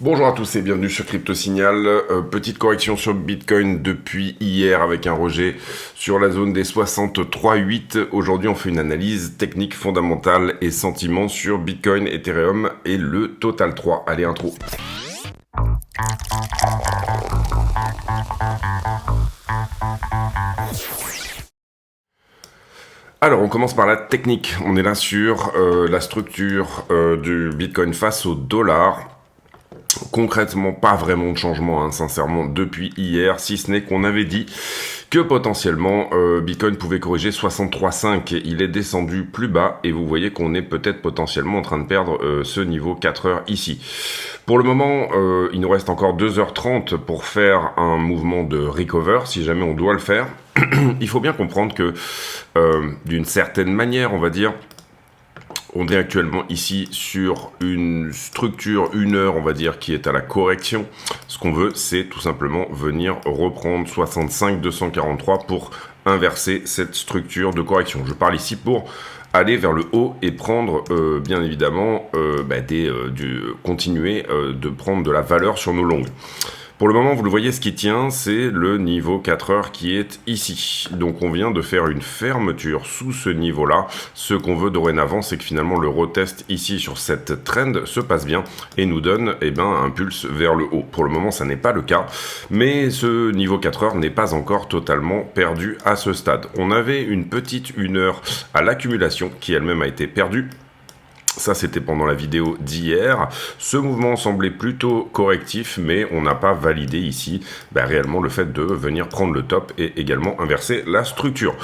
Bonjour à tous et bienvenue sur Crypto Signal. Petite correction sur Bitcoin depuis hier avec un rejet sur la zone des 63,8. Aujourd'hui, on fait une analyse technique fondamentale et sentiment sur Bitcoin, Ethereum et le Total 3. Allez, intro. Alors, on commence par la technique. On est là sur la structure du Bitcoin face au dollar. Concrètement, pas vraiment de changement, sincèrement, depuis hier, si ce n'est qu'on avait dit que potentiellement Bitcoin pouvait corriger 63,5. Il est descendu plus bas et vous voyez qu'on est peut-être potentiellement en train de perdre ce niveau 4 heures ici. Pour le moment, il nous reste encore 2h30 pour faire un mouvement de recover, si jamais on doit le faire. Il faut bien comprendre que, d'une certaine manière, on va dire, on est actuellement ici sur une structure, une heure, on va dire, qui est à la correction. Ce qu'on veut, c'est tout simplement venir reprendre 65,243 pour inverser cette structure de correction. Je parle ici pour aller vers le haut et prendre, bien évidemment, continuer de prendre de la valeur sur nos longues. Pour le moment, vous le voyez, ce qui tient, c'est le niveau 4 heures qui est ici. Donc on vient de faire une fermeture sous ce niveau-là. Ce qu'on veut dorénavant, c'est que finalement le retest ici sur cette trend se passe bien et nous donne un pulse vers le haut. Pour le moment, ça n'est pas le cas, mais ce niveau 4 heures n'est pas encore totalement perdu à ce stade. On avait une petite 1 heure à l'accumulation qui elle-même a été perdue. Ça, c'était pendant la vidéo d'hier. Ce mouvement semblait plutôt correctif, mais on n'a pas validé ici réellement le fait de venir prendre le top et également inverser la structure.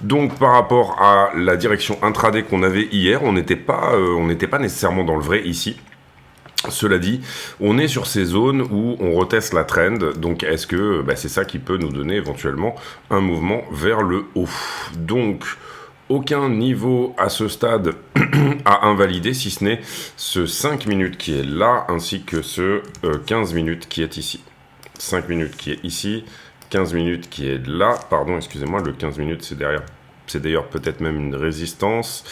Donc, par rapport à la direction intraday qu'on avait hier, on n'était pas nécessairement dans le vrai ici. Cela dit, on est sur ces zones où on reteste la trend, donc est-ce que c'est ça qui peut nous donner éventuellement un mouvement vers le haut? Donc, aucun niveau à ce stade à invalider, si ce n'est ce 5 minutes qui est là, ainsi que ce 15 minutes qui est ici. 5 minutes qui est ici, 15 minutes qui est là, pardon, excusez-moi, le 15 minutes c'est derrière. C'est d'ailleurs peut-être même une résistance.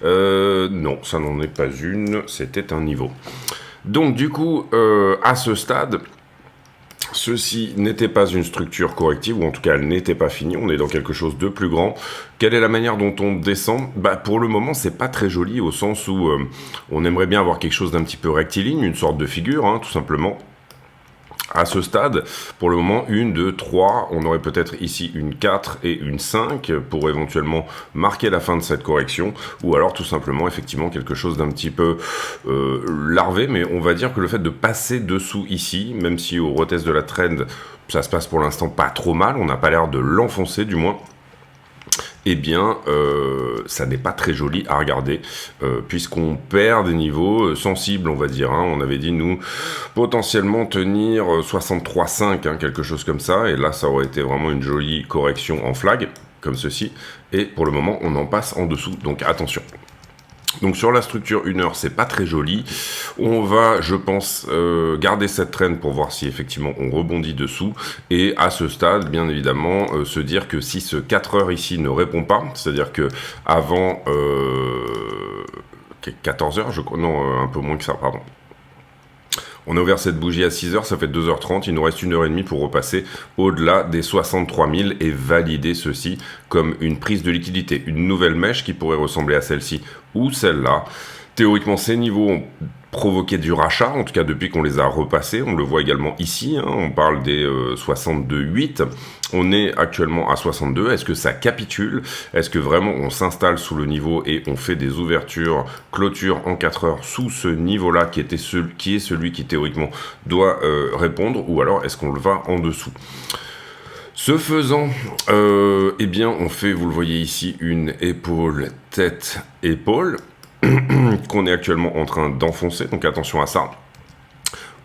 Non, ça n'en est pas une, c'était un niveau. Donc du coup, à ce stade, ceci n'était pas une structure corrective, ou en tout cas elle n'était pas finie, on est dans quelque chose de plus grand. Quelle est la manière dont on descend? Pour le moment c'est pas très joli, au sens où on aimerait bien avoir quelque chose d'un petit peu rectiligne, une sorte de figure, tout simplement. À ce stade, pour le moment, 1, 2, 3, on aurait peut-être ici une 4 et une 5 pour éventuellement marquer la fin de cette correction, ou alors tout simplement effectivement quelque chose d'un petit peu larvé, mais on va dire que le fait de passer dessous ici, même si au retest de la trend, ça se passe pour l'instant pas trop mal, on n'a pas l'air de l'enfoncer du moins, ça n'est pas très joli à regarder, puisqu'on perd des niveaux sensibles, on va dire. On avait dit, nous, potentiellement tenir 63,5, quelque chose comme ça, et là, ça aurait été vraiment une jolie correction en flag, comme ceci, et pour le moment, on en passe en dessous, donc attention. Donc sur la structure 1 heure, c'est pas très joli. On va, je pense, garder cette trend pour voir si effectivement on rebondit dessous. Et à ce stade, bien évidemment, se dire que si ce 4 heures ici ne répond pas, c'est-à-dire que avant 14 heures, je crois, non, un peu moins que ça, pardon. On a ouvert cette bougie à 6h, ça fait 2h30, il nous reste 1h30 pour repasser au-delà des 63 000 et valider ceci comme une prise de liquidité. Une nouvelle mèche qui pourrait ressembler à celle-ci ou celle-là. Théoriquement, ces niveaux ont provoqué du rachat, en tout cas depuis qu'on les a repassés. On le voit également ici, on parle des 62,8. On est actuellement à 62. Est-ce que ça capitule? Est-ce que vraiment on s'installe sous le niveau et on fait des ouvertures, clôtures en 4 heures sous ce niveau-là qui est celui qui théoriquement doit répondre? Ou alors est-ce qu'on le va en dessous? Ce faisant, on fait, vous le voyez ici, une épaule, tête, épaule, qu'on est actuellement en train d'enfoncer, donc attention à ça.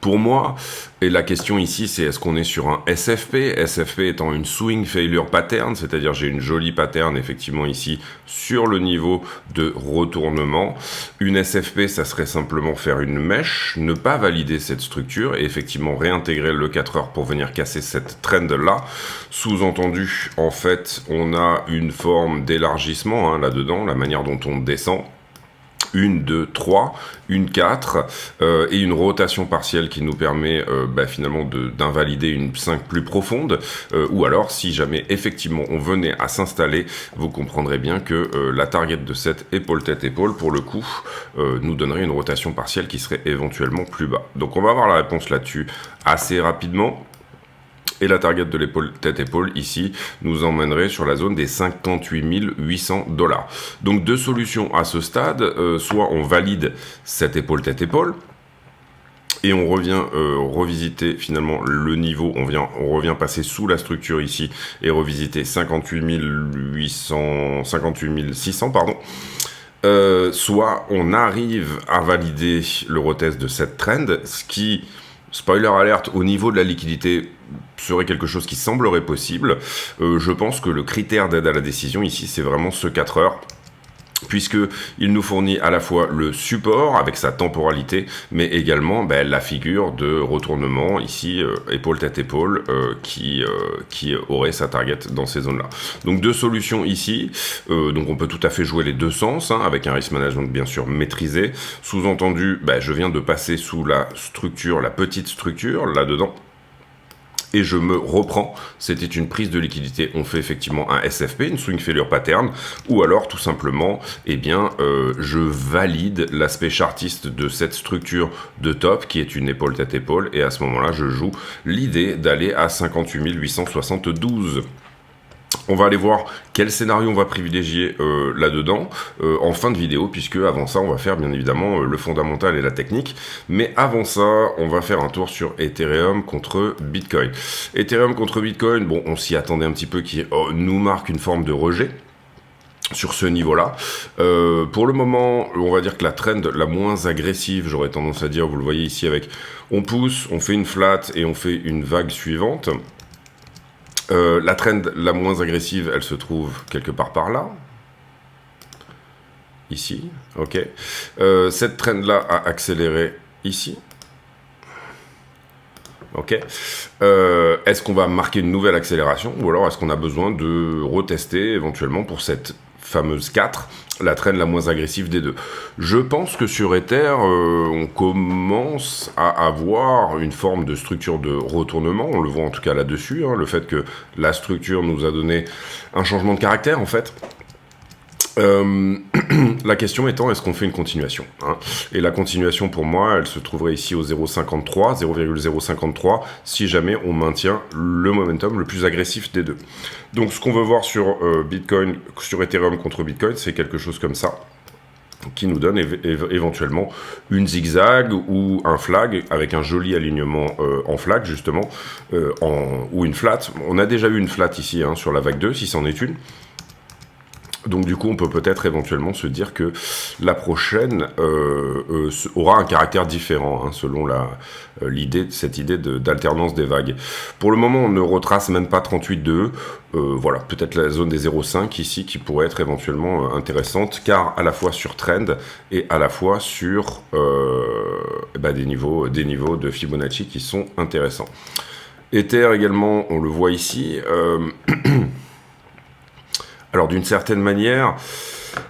Pour moi, et la question ici, c'est est-ce qu'on est sur un SFP? SFP étant une swing failure pattern, c'est-à-dire j'ai une jolie pattern effectivement ici sur le niveau de retournement. Une SFP, ça serait simplement faire une mèche, ne pas valider cette structure et effectivement réintégrer le 4 heures pour venir casser cette trend-là. Sous-entendu, en fait, on a une forme d'élargissement là-dedans, la manière dont on descend. une, 2, 3, une 4 et une rotation partielle qui nous permet finalement d'invalider une 5 plus profonde ou alors si jamais effectivement on venait à s'installer, vous comprendrez bien que la target de cette épaule tête épaule pour le coup nous donnerait une rotation partielle qui serait éventuellement plus bas. Donc on va avoir la réponse là-dessus assez rapidement. Et la target de l'épaule tête-épaule, ici, nous emmènerait sur la zone des 58 800 $. Donc deux solutions à ce stade, soit on valide cette épaule tête-épaule, et on revient revisiter finalement le niveau, on revient passer sous la structure ici, et revisiter 58 600, pardon. Soit on arrive à valider le retest de cette trend, ce qui... Spoiler alerte, au niveau de la liquidité, serait quelque chose qui semblerait possible. Je pense que le critère d'aide à la décision ici, c'est vraiment ce 4 heures. Puisqu'il nous fournit à la fois le support avec sa temporalité, mais également la figure de retournement, ici, épaule tête épaule, qui aurait sa target dans ces zones-là. Donc deux solutions ici, donc on peut tout à fait jouer les deux sens, hein, avec un risk management bien sûr maîtrisé. Sous-entendu, je viens de passer sous la structure, la petite structure, là-dedans. Et je me reprends, c'était une prise de liquidité, on fait effectivement un SFP, une swing failure pattern, ou alors tout simplement, je valide l'aspect chartiste de cette structure de top, qui est une épaule tête épaule, et à ce moment-là, je joue l'idée d'aller à 58 872. On va aller voir quel scénario on va privilégier là-dedans en fin de vidéo, puisque avant ça, on va faire bien évidemment le fondamental et la technique. Mais avant ça, on va faire un tour sur Ethereum contre Bitcoin. Ethereum contre Bitcoin, bon, on s'y attendait un petit peu, qui nous marque une forme de rejet sur ce niveau-là. Pour le moment, on va dire que la trend la moins agressive, j'aurais tendance à dire, vous le voyez ici avec, on pousse, on fait une flat et on fait une vague suivante. La trend la moins agressive, elle se trouve quelque part par là. Ici, ok. Cette trend-là a accéléré ici. Ok. Est-ce qu'on va marquer une nouvelle accélération ou alors est-ce qu'on a besoin de retester éventuellement pour cette fameuse 4, la trend la moins agressive des deux? Je pense que sur Ether, on commence à avoir une forme de structure de retournement, on le voit en tout cas là-dessus, hein, le fait que la structure nous a donné un changement de caractère en fait. La question étant, est-ce qu'on fait une continuation, hein? Et la continuation, pour moi, elle se trouverait ici au 0,053, si jamais on maintient le momentum le plus agressif des deux. Donc, ce qu'on veut voir sur Bitcoin, sur Ethereum contre Bitcoin, c'est quelque chose comme ça, qui nous donne éventuellement une zigzag ou un flag avec un joli alignement en flag justement, ou une flat. On a déjà eu une flat ici, hein, sur la vague 2, si c'en est une. Donc du coup, on peut peut-être éventuellement se dire que la prochaine aura un caractère différent, hein, selon cette idée d'alternance des vagues. Pour le moment, on ne retrace même pas 38,2. Voilà, peut-être la zone des 0,5 ici qui pourrait être éventuellement intéressante, car à la fois sur trend et à la fois sur des niveaux de Fibonacci qui sont intéressants. Ether également, on le voit ici. Alors d'une certaine manière,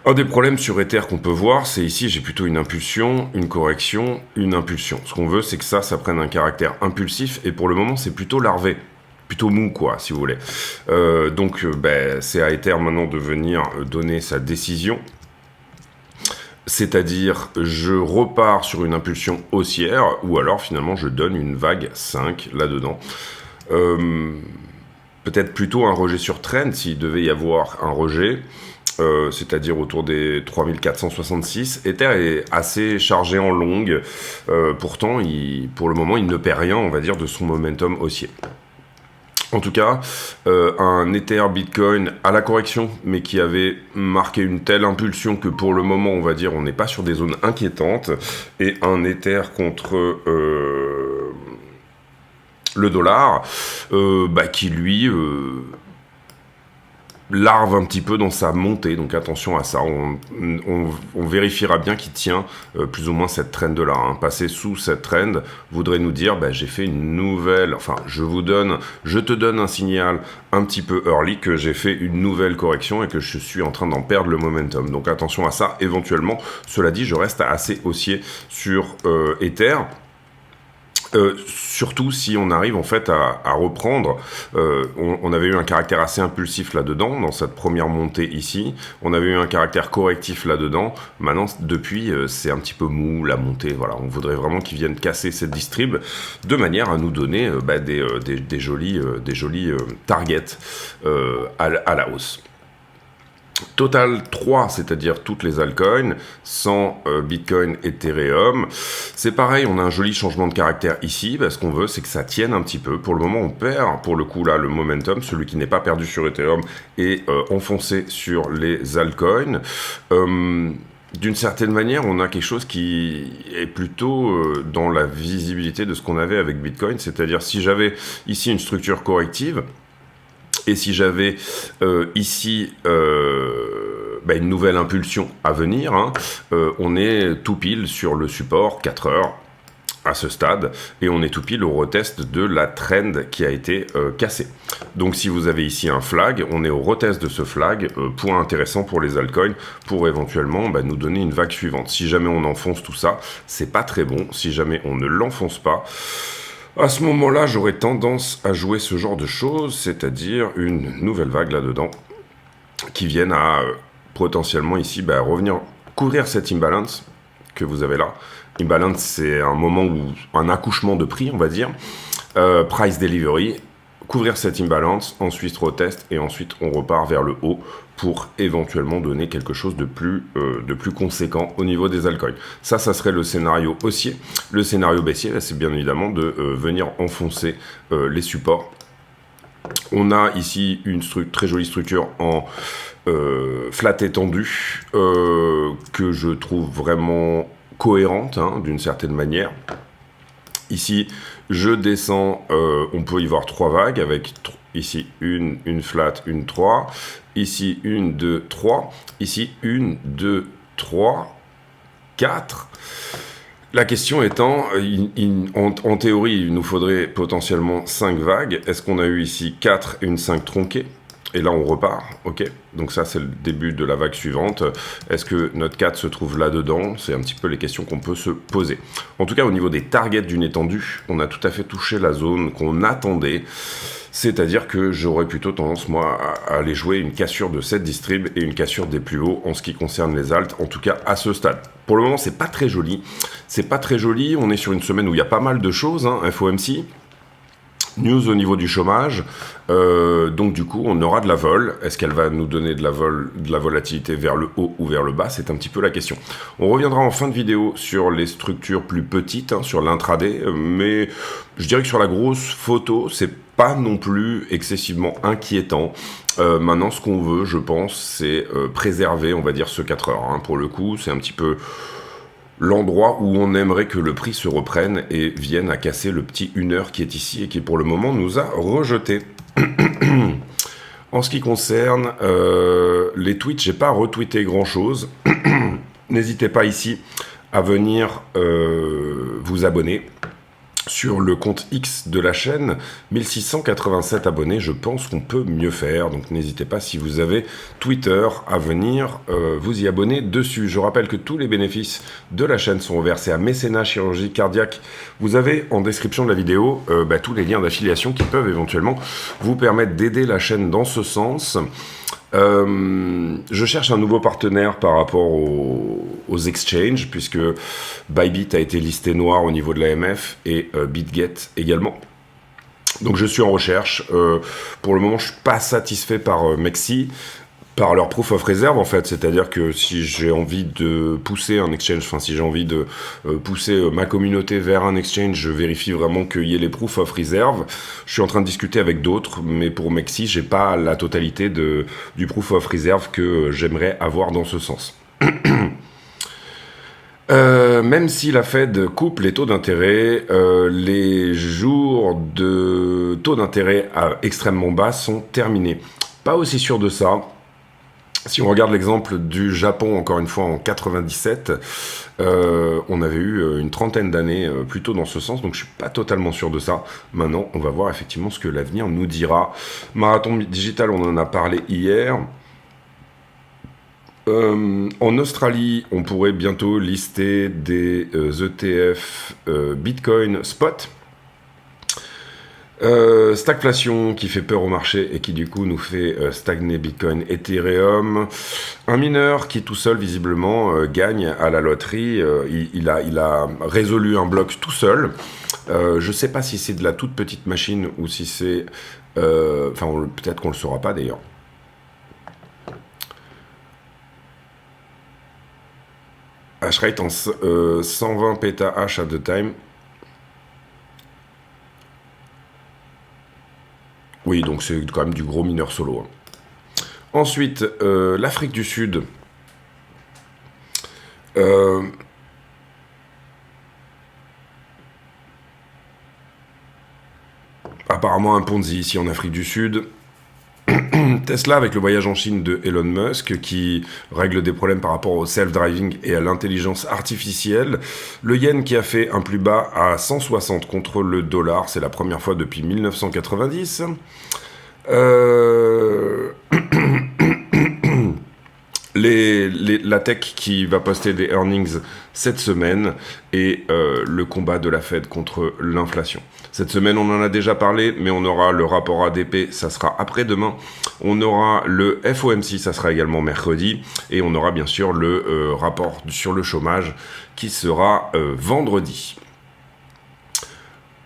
un des problèmes sur Ether qu'on peut voir, c'est ici j'ai plutôt une impulsion, une correction, une impulsion. Ce qu'on veut, c'est que ça prenne un caractère impulsif, et pour le moment c'est plutôt larvé, plutôt mou quoi, si vous voulez. Donc c'est à Ether maintenant de venir donner sa décision. C'est-à-dire, je repars sur une impulsion haussière, ou alors finalement je donne une vague 5 là-dedans. Peut-être plutôt un rejet sur trend, s'il devait y avoir un rejet, c'est-à-dire autour des 3466. Ether est assez chargé en longue, pourtant, pour le moment, il ne perd rien, on va dire, de son momentum haussier. En tout cas, un Ether Bitcoin à la correction, mais qui avait marqué une telle impulsion que pour le moment, on va dire, on n'est pas sur des zones inquiétantes, et un Ether contre... le dollar, qui lui larve un petit peu dans sa montée, donc attention à ça. On vérifiera bien qu'il tient plus ou moins cette trend-là. Hein. Passer sous cette trend voudrait nous dire, bah, j'ai fait une nouvelle, enfin, je te donne un signal un petit peu early que j'ai fait une nouvelle correction et que je suis en train d'en perdre le momentum. Donc attention à ça, éventuellement. Cela dit, je reste assez haussier sur Ether. Surtout si on arrive en fait à reprendre, on avait eu un caractère assez impulsif là-dedans, dans cette première montée ici, on avait eu un caractère correctif là-dedans, maintenant depuis c'est un petit peu mou la montée, voilà, on voudrait vraiment qu'ils viennent casser cette distrib de manière à nous donner des jolis targets à la hausse. Total 3, c'est-à-dire toutes les altcoins, sans Bitcoin, Ethereum. C'est pareil, on a un joli changement de caractère ici, parce qu'on veut, c'est que ça tienne un petit peu. Pour le moment, on perd, pour le coup, là, le momentum. Celui qui n'est pas perdu sur Ethereum est enfoncé sur les altcoins. D'une certaine manière, on a quelque chose qui est plutôt dans la visibilité de ce qu'on avait avec Bitcoin. C'est-à-dire, si j'avais ici une structure corrective, et si j'avais ici une nouvelle impulsion à venir, hein, on est tout pile sur le support 4 heures à ce stade, et on est tout pile au retest de la trend qui a été cassée. Donc si vous avez ici un flag, on est au retest de ce flag, point intéressant pour les altcoins, pour éventuellement nous donner une vague suivante. Si jamais on enfonce tout ça, c'est pas très bon. Si jamais on ne l'enfonce pas, à ce moment-là, j'aurais tendance à jouer ce genre de choses, c'est-à-dire une nouvelle vague là-dedans, qui vienne à potentiellement ici revenir couvrir cette imbalance que vous avez là. Imbalance, c'est un moment où un accouchement de prix, on va dire, price delivery, couvrir cette imbalance, ensuite retest, et ensuite on repart vers le haut pour éventuellement donner quelque chose de plus conséquent au niveau des altcoins. Ça serait le scénario haussier. Le scénario baissier, là, c'est bien évidemment de venir enfoncer les supports. On a ici une très jolie structure en flat étendu que je trouve vraiment cohérente, hein, d'une certaine manière. Ici, je descends, on peut y voir 3 vagues avec ici une flat, une 3, ici une, 2, 3, ici une, 2, 3, 4. La question étant, en théorie, il nous faudrait potentiellement 5 vagues. Est-ce qu'on a eu ici 4 et une 5 tronquée ? Et là, on repart, ok. Donc ça, c'est le début de la vague suivante. Est-ce que notre 4 se trouve là-dedans ? C'est un petit peu les questions qu'on peut se poser. En tout cas, au niveau des targets d'une étendue, on a tout à fait touché la zone qu'on attendait. C'est-à-dire que j'aurais plutôt tendance, moi, à aller jouer une cassure de cette distrib et une cassure des plus hauts en ce qui concerne les alts, en tout cas à ce stade. Pour le moment, c'est pas très joli. C'est pas très joli. On est sur une semaine où il y a pas mal de choses, hein, FOMC. News au niveau du chômage, donc du coup on aura de la vol. Est-ce qu'elle va nous donner de la volatilité vers le haut ou vers le bas? C'est un petit peu la question. On reviendra en fin de vidéo sur les structures plus petites, hein, sur l'intraday, mais je dirais que sur la grosse photo, c'est pas non plus excessivement inquiétant. Maintenant, ce qu'on veut, je pense, c'est préserver, on va dire, ce 4 heures. Hein. Pour le coup, c'est un petit peu l'endroit où on aimerait que le prix se reprenne et vienne à casser le petit 1 heure qui est ici et qui pour le moment nous a rejeté. En ce qui concerne les tweets, j'ai pas retweeté grand chose. N'hésitez pas ici à venir vous abonner sur le compte X de la chaîne, 1687 abonnés, je pense qu'on peut mieux faire, donc n'hésitez pas si vous avez Twitter à venir vous y abonner dessus. Je rappelle que tous les bénéfices de la chaîne sont reversés à Mécénat Chirurgie Cardiaque. Vous avez en description de la vidéo tous les liens d'affiliation qui peuvent éventuellement vous permettre d'aider la chaîne dans ce sens. Je cherche un nouveau partenaire par rapport aux exchanges, puisque Bybit a été listé noir au niveau de l'AMF et BitGet également. Donc je suis en recherche. Pour le moment, je ne suis pas satisfait par Mexi, par leur proof of reserve en fait, c'est-à-dire que si j'ai envie de pousser un exchange, enfin si j'ai envie de pousser ma communauté vers un exchange, je vérifie vraiment qu'il y ait les proof of reserve. Je suis en train de discuter avec d'autres, mais pour Mexi, j'ai pas la totalité du proof of reserve que j'aimerais avoir dans ce sens. Même si la Fed coupe les taux d'intérêt, les jours de taux d'intérêt extrêmement bas sont terminés. Pas aussi sûr de ça. Si on regarde l'exemple du Japon, encore une fois, en 97, on avait eu une trentaine d'années plutôt dans ce sens, donc je suis pas totalement sûr de ça. Maintenant, on va voir effectivement ce que l'avenir nous dira. Marathon digital, on en a parlé hier. En Australie, on pourrait bientôt lister des ETF Bitcoin Spot. Stagflation qui fait peur au marché et qui du coup nous fait stagner Bitcoin, Ethereum. Un mineur qui tout seul visiblement gagne à la loterie. Il a résolu un bloc tout seul. Je sais pas si c'est de la toute petite machine ou si c'est... Enfin, peut-être qu'on le saura pas d'ailleurs. Hashrate en 120 pétahash at the time. Oui, donc c'est quand même du gros mineur solo. Ensuite, l'Afrique du Sud. Apparemment un Ponzi ici en Afrique du Sud. Tesla avec le voyage en Chine de Elon Musk qui règle des problèmes par rapport au self-driving et à l'intelligence artificielle. Le yen qui a fait un plus bas à 160 contre le dollar, c'est la première fois depuis 1990. La tech qui va poster des earnings cette semaine et le combat de la Fed contre l'inflation. Cette semaine, on en a déjà parlé, mais on aura le rapport ADP, ça sera après-demain. On aura le FOMC, ça sera également mercredi. Et on aura bien sûr le rapport sur le chômage qui sera vendredi.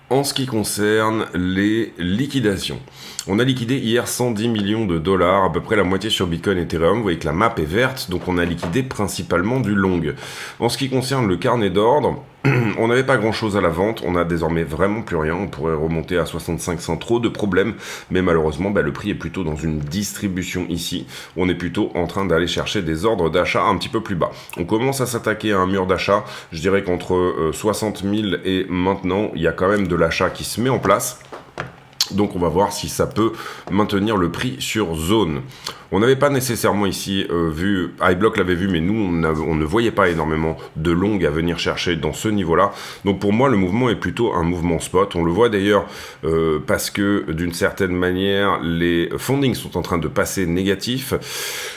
En ce qui concerne les liquidations, on a liquidé hier 110 millions de dollars, à peu près la moitié sur Bitcoin et Ethereum. Vous voyez que la map est verte, donc on a liquidé principalement du long. En ce qui concerne le carnet d'ordre, on n'avait pas grand-chose à la vente, on a désormais vraiment plus rien. On pourrait remonter à 65 sans trop de problèmes, mais malheureusement, le prix est plutôt dans une distribution ici. On est plutôt en train d'aller chercher des ordres d'achat un petit peu plus bas. On commence à s'attaquer à un mur d'achat. Je dirais qu'entre 60 000 et maintenant, il y a quand même de l'achat qui se met en place. Donc on va voir si ça peut maintenir le prix sur zone. On n'avait pas nécessairement ici vu, iBlock l'avait vu, mais nous on ne voyait pas énormément de long à venir chercher dans ce niveau-là. Donc pour moi le mouvement est plutôt un mouvement spot. On le voit d'ailleurs parce que d'une certaine manière les fundings sont en train de passer négatifs.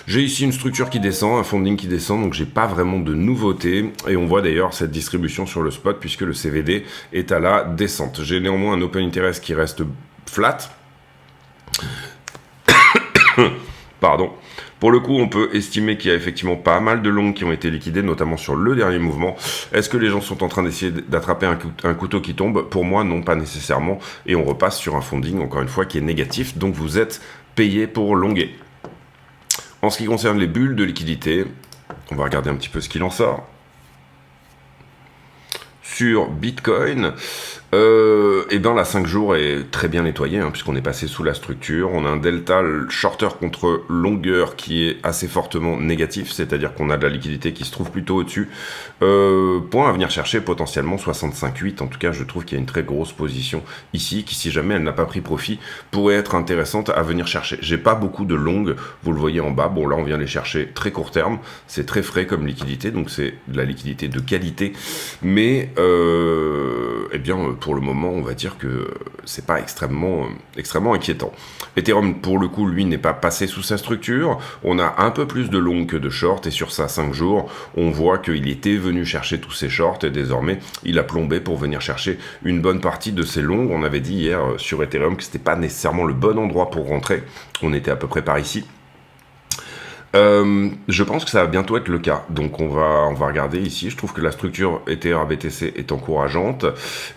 J'ai ici une structure qui descend, un funding qui descend, donc j'ai pas vraiment de nouveauté. Et on voit d'ailleurs cette distribution sur le spot puisque le CVD est à la descente. J'ai néanmoins un open interest qui reste flat. Pardon. Pour le coup, on peut estimer qu'il y a effectivement pas mal de longs qui ont été liquidés, notamment sur le dernier mouvement. Est-ce que les gens sont en train d'essayer d'attraper un couteau qui tombe? Pour moi, non, pas nécessairement. Et on repasse sur un funding, encore une fois, qui est négatif. Donc vous êtes payé pour longuer. En ce qui concerne les bulles de liquidité, on va regarder un petit peu ce qu'il en sort. Sur Bitcoin, et ben la 5 jours est très bien nettoyée puisqu'on est passé sous la structure. On a un delta shorter contre longueur qui est assez fortement négatif, c'est-à-dire qu'on a de la liquidité qui se trouve plutôt au-dessus. Point à venir chercher potentiellement 65,8. En tout cas, je trouve qu'il y a une très grosse position ici qui, si jamais elle n'a pas pris profit, pourrait être intéressante à venir chercher. J'ai pas beaucoup de longues, vous le voyez en bas. Bon, là, on vient les chercher très court terme. C'est très frais comme liquidité, donc c'est de la liquidité de qualité. Mais, eh bien, pour le moment, on va dire que c'est pas extrêmement inquiétant. Ethereum, pour le coup, lui, n'est pas passé sous sa structure. On a un peu plus de long que de short, et sur sa 5 jours, on voit qu'il était venu chercher tous ses shorts, et désormais, il a plombé pour venir chercher une bonne partie de ses longs. On avait dit hier sur Ethereum que c'était pas nécessairement le bon endroit pour rentrer. On était à peu près par ici. Je pense que ça va bientôt être le cas, donc on va regarder ici. Je trouve que la structure Ether à BTC est encourageante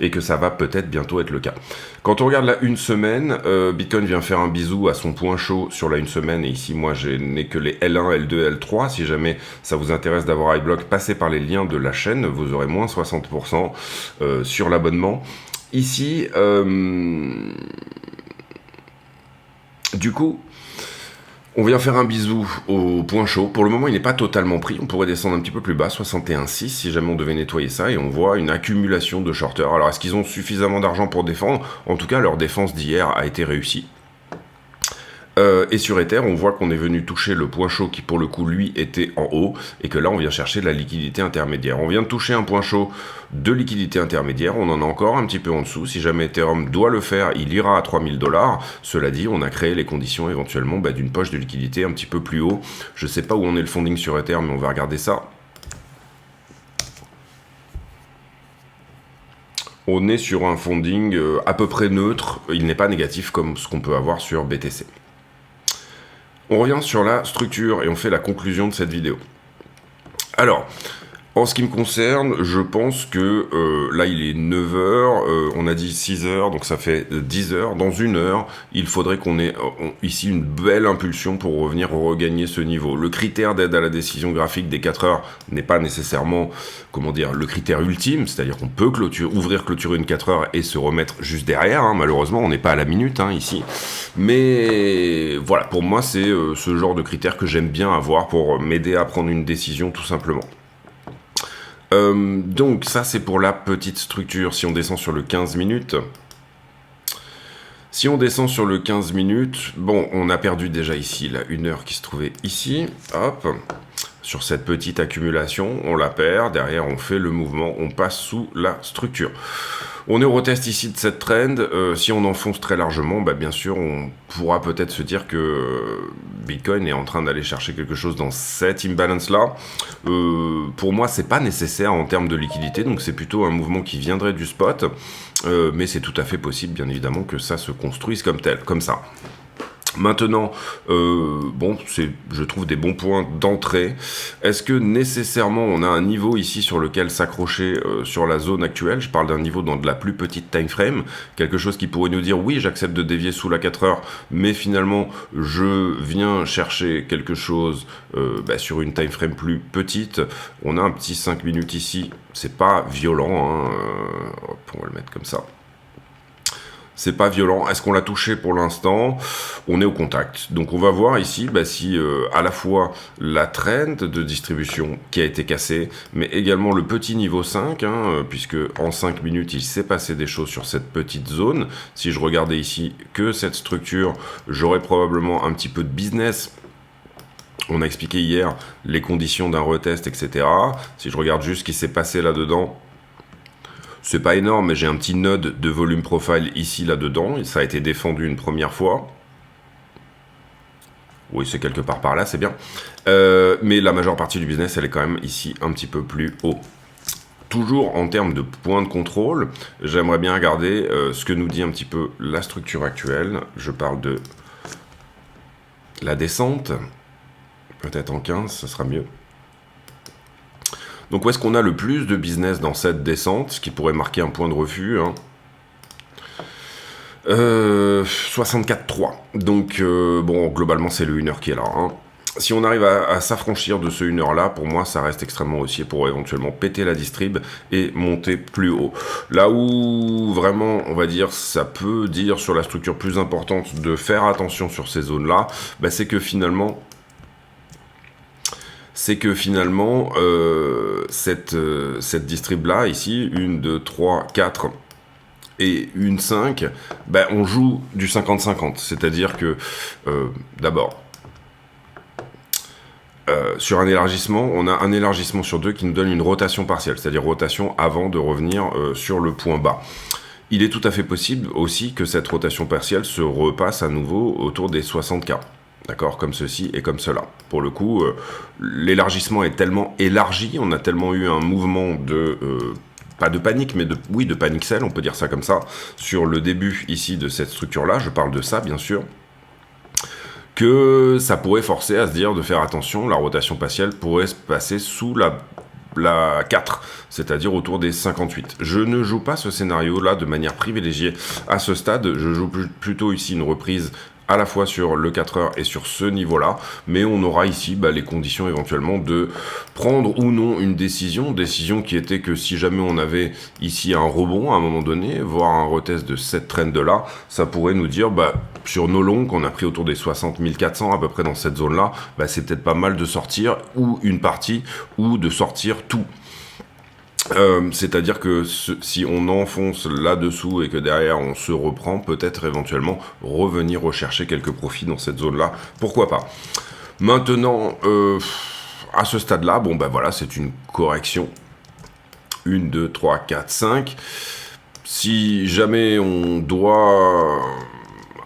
et que ça va peut-être bientôt être le cas. Quand on regarde la une semaine, Bitcoin vient faire un bisou à son point chaud sur la une semaine, et ici moi je n'ai que les L1, L2, L3. Si jamais ça vous intéresse d'avoir iBlock, passez par les liens de la chaîne, vous aurez moins 60% sur l'abonnement. Ici, du coup, on vient faire un bisou au point chaud. Pour le moment, il n'est pas totalement pris. On pourrait descendre un petit peu plus bas, 61,6 si jamais on devait nettoyer ça. Et on voit une accumulation de shorters. Alors, est-ce qu'ils ont suffisamment d'argent pour défendre? En tout cas, leur défense d'hier a été réussie. Et sur Ether, on voit qu'on est venu toucher le point chaud qui pour le coup lui était en haut et que là on vient chercher de la liquidité intermédiaire. On vient de toucher un point chaud de liquidité intermédiaire, on en a encore un petit peu en dessous. Si jamais Ethereum doit le faire, il ira à 3000 $. Cela dit, on a créé les conditions éventuellement d'une poche de liquidité un petit peu plus haut. Je sais pas où on est le funding sur Ether, mais on va regarder ça. On est sur un funding à peu près neutre, il n'est pas négatif comme ce qu'on peut avoir sur BTC. On revient sur la structure et on fait la conclusion de cette vidéo. Alors, en ce qui me concerne, je pense que là il est 9h, on a dit 6h, donc ça fait 10h. Dans 1 heure, il faudrait qu'on ait ici une belle impulsion pour revenir regagner ce niveau. Le critère d'aide à la décision graphique des 4 heures n'est pas nécessairement, comment dire, le critère ultime, c'est-à-dire qu'on peut clôturer une 4 heures et se remettre juste derrière, hein. Malheureusement on n'est pas à la minute ici. Mais voilà, pour moi c'est ce genre de critère que j'aime bien avoir pour m'aider à prendre une décision tout simplement. Donc ça c'est pour la petite structure. Si on descend sur le 15 minutes, sur le 15 minutes, bon, on a perdu déjà ici la 1 heure qui se trouvait ici, hop, sur cette petite accumulation, on la perd, derrière on fait le mouvement, on passe sous la structure. On est au retest ici de cette trend, si on enfonce très largement, bien sûr on pourra peut-être se dire que Bitcoin est en train d'aller chercher quelque chose dans cet imbalance là. Pour moi c'est pas nécessaire en termes de liquidité, donc c'est plutôt un mouvement qui viendrait du spot, mais c'est tout à fait possible bien évidemment que ça se construise comme ça. Maintenant, bon, je trouve des bons points d'entrée. Est-ce que nécessairement on a un niveau ici sur lequel s'accrocher sur la zone actuelle? Je parle d'un niveau dans de la plus petite time frame, quelque chose qui pourrait nous dire oui, j'accepte de dévier sous la 4 heures, mais finalement je viens chercher quelque chose sur une time frame plus petite. On a un petit 5 minutes ici, c'est pas violent, hein, on va le mettre comme ça. C'est pas violent. Est-ce qu'on l'a touché pour l'instant? On est au contact. Donc on va voir ici si à la fois la trend de distribution qui a été cassée, mais également le petit niveau 5, puisque en 5 minutes il s'est passé des choses sur cette petite zone. Si je regardais ici que cette structure, j'aurais probablement un petit peu de business. On a expliqué hier les conditions d'un retest, etc. Si je regarde juste ce qui s'est passé là-dedans, c'est pas énorme, mais j'ai un petit node de volume profile ici, là-dedans. Ça a été défendu une première fois. Oui, c'est quelque part par là, c'est bien. Mais la majeure partie du business, elle est quand même ici un petit peu plus haut. Toujours en termes de points de contrôle, j'aimerais bien regarder ce que nous dit un petit peu la structure actuelle. Je parle de la descente. Peut-être en 15, ce sera mieux. Donc où est-ce qu'on a le plus de business dans cette descente, ce qui pourrait marquer un point de refus, 64,3. Donc bon, globalement c'est le 1 heure qui est là. Si on arrive à s'affranchir de ce 1 heure là, pour moi ça reste extrêmement haussier pour éventuellement péter la distrib et monter plus haut. Là où vraiment on va dire ça peut dire sur la structure plus importante de faire attention sur ces zones là, c'est que finalement cette distrib là ici, 1, 2, 3, 4 et une 5, on joue du 50-50, c'est-à-dire que d'abord sur un élargissement, on a un élargissement sur 2 qui nous donne une rotation partielle, c'est-à-dire rotation avant de revenir sur le point bas. Il est tout à fait possible aussi que cette rotation partielle se repasse à nouveau autour des 60K. D'accord, comme ceci et comme cela. Pour le coup, l'élargissement est tellement élargi, on a tellement eu un mouvement de... pas de panique, mais de panic sell, on peut dire ça comme ça, sur le début ici de cette structure-là, je parle de ça bien sûr, que ça pourrait forcer à se dire de faire attention, la rotation partielle pourrait se passer sous la 4, c'est-à-dire autour des 58. Je ne joue pas ce scénario-là de manière privilégiée à ce stade, je joue plutôt ici une reprise à la fois sur le 4 heures et sur ce niveau-là, mais on aura ici les conditions éventuellement de prendre ou non une décision qui était que si jamais on avait ici un rebond à un moment donné, voire un retest de cette trend-là, ça pourrait nous dire, sur nos longs, qu'on a pris autour des 60 400 à peu près dans cette zone-là, c'est peut-être pas mal de sortir, ou une partie, ou de sortir tout. C'est-à-dire que si on enfonce là-dessous et que derrière on se reprend, peut-être éventuellement revenir rechercher quelques profits dans cette zone-là. Pourquoi pas? Maintenant, à ce stade-là, bon ben voilà, c'est une correction. 1, 2, 3, 4, 5. Si jamais on doit